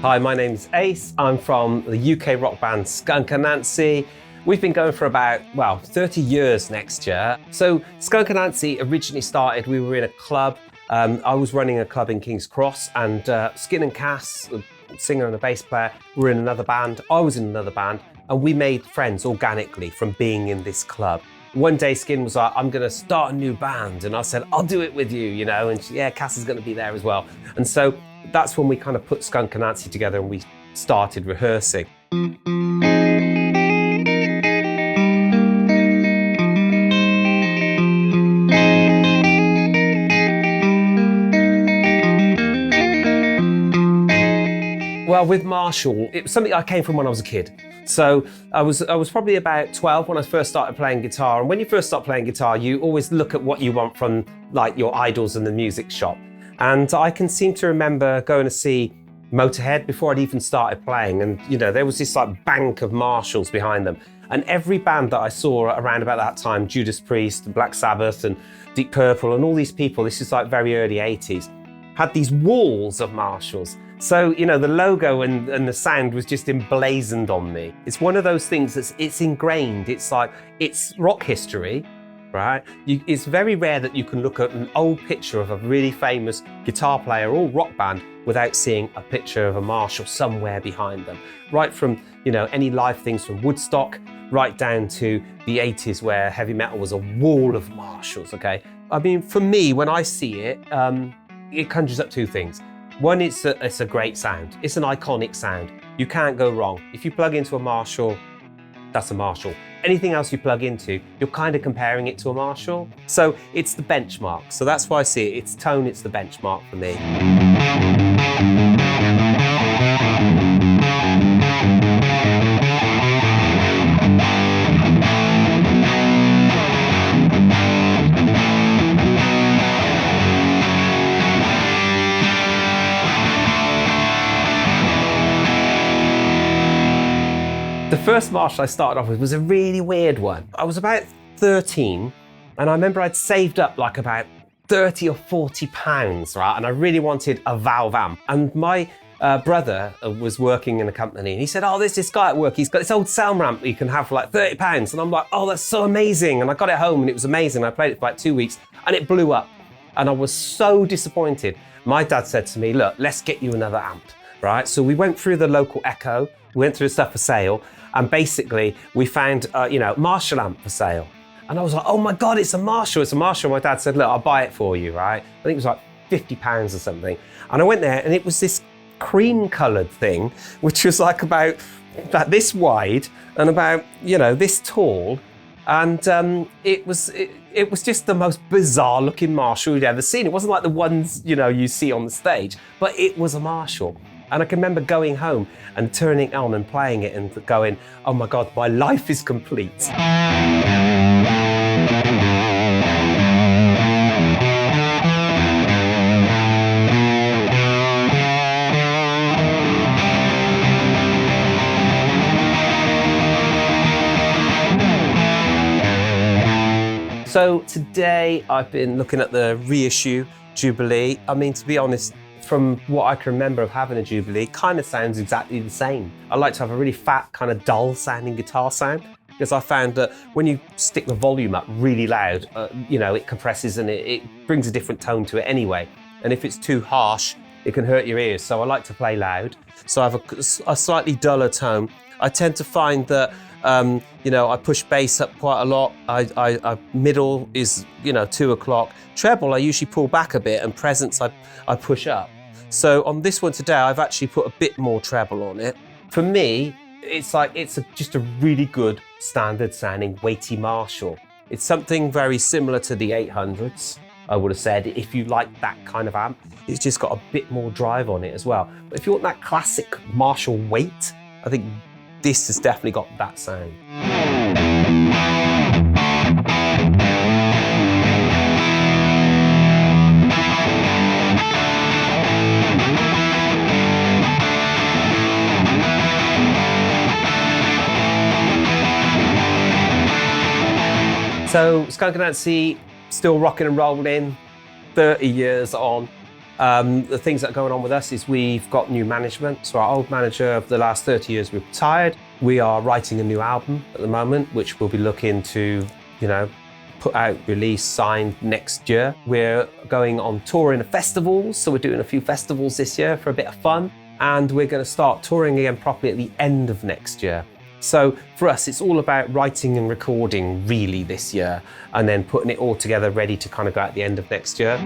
Hi, my name is Ace. I'm from the UK rock band Skunk Anansie. We've been going for about, 30 years next year. So Skunk Anansie originally started, we were in a club. I was running a club in King's Cross, and Skin and Cass, a singer and a bass player, were in another band. I was in another band, and we made friends organically from being in this club. One day Skin was like, I'm gonna start a new band. And I said, I'll do it with you, and yeah, Cass is gonna be there as well. And so that's when we kind of put Skunk Anansie together and we started rehearsing. Well, with Marshall, it was something I came from when I was a kid. So I was probably about 12 when I first started playing guitar. And when you first start playing guitar, you always look at what you want from like your idols in the music shop. And I can seem to remember going to see Motorhead before I'd even started playing. And there was this like bank of Marshalls behind them. And every band that I saw around about that time, Judas Priest, Black Sabbath and Deep Purple and all these people, this is like very early 80s, had these walls of Marshalls. So, the logo and the sound was just emblazoned on me. It's one of those things it's ingrained. It's like, it's rock history, right? It's very rare that you can look at an old picture of a really famous guitar player or rock band without seeing a picture of a Marshall somewhere behind them. Right from, any live things from Woodstock, right down to the 80s where heavy metal was a wall of Marshalls, okay? I mean, for me, when I see it, it conjures up two things. One, it's a great sound. It's an iconic sound. You can't go wrong. If you plug into a Marshall, that's a Marshall. Anything else you plug into, you're kind of comparing it to a Marshall. So it's the benchmark. So that's why I see it. It's tone, it's the benchmark for me. The first Marshall I started off with was a really weird one. I was about 13, and I remember I'd saved up like about 30 or 40 pounds, right? And I really wanted a valve amp. And my brother was working in a company, and he said, there's this guy at work, he's got this old Selmer amp you can have for like 30 pounds. And I'm like, that's so amazing. And I got it home and it was amazing. I played it for like 2 weeks and it blew up. And I was so disappointed. My dad said to me, look, let's get you another amp, right? So we went through the local Echo, we went through stuff for sale, and basically we found, Marshall amp for sale. And I was like, oh my God, it's a Marshall, it's a Marshall. My dad said, look, I'll buy it for you, right? I think it was like 50 pounds or something. And I went there and it was this cream colored thing, which was like about this wide and about, this tall. And it was just the most bizarre looking Marshall you'd ever seen. It wasn't like the ones, you see on the stage, but it was a Marshall. And I can remember going home and turning it on and playing it and going, oh my God, my life is complete. So today I've been looking at the reissue Jubilee. I mean, to be honest, from what I can remember of having a Jubilee, it kind of sounds exactly the same. I like to have a really fat, kind of dull sounding guitar sound, because I found that when you stick the volume up really loud, it compresses and it brings a different tone to it anyway. And if it's too harsh, it can hurt your ears. So I like to play loud. So I have a slightly duller tone. I tend to find that I push bass up quite a lot. I middle is 2 o'clock. Treble I usually pull back a bit, and presence I push up. So on this one today, I've actually put a bit more treble on it. For me, it's just a really good standard sounding weighty Marshall. It's something very similar to the 800s, I would have said, if you like that kind of amp. It's just got a bit more drive on it as well. But if you want that classic Marshall weight, I think this has definitely got that sound. So Skunk Anansie, still rocking and rolling, 30 years on. The things that are going on with us is we've got new management. So our old manager of the last 30 years retired. We are writing a new album at the moment, which we'll be looking to, put out, release, sign next year. We're going on touring festivals. So we're doing a few festivals this year for a bit of fun. And we're going to start touring again properly at the end of next year. So for us, it's all about writing and recording really this year, and then putting it all together ready to kind of go at the end of next year.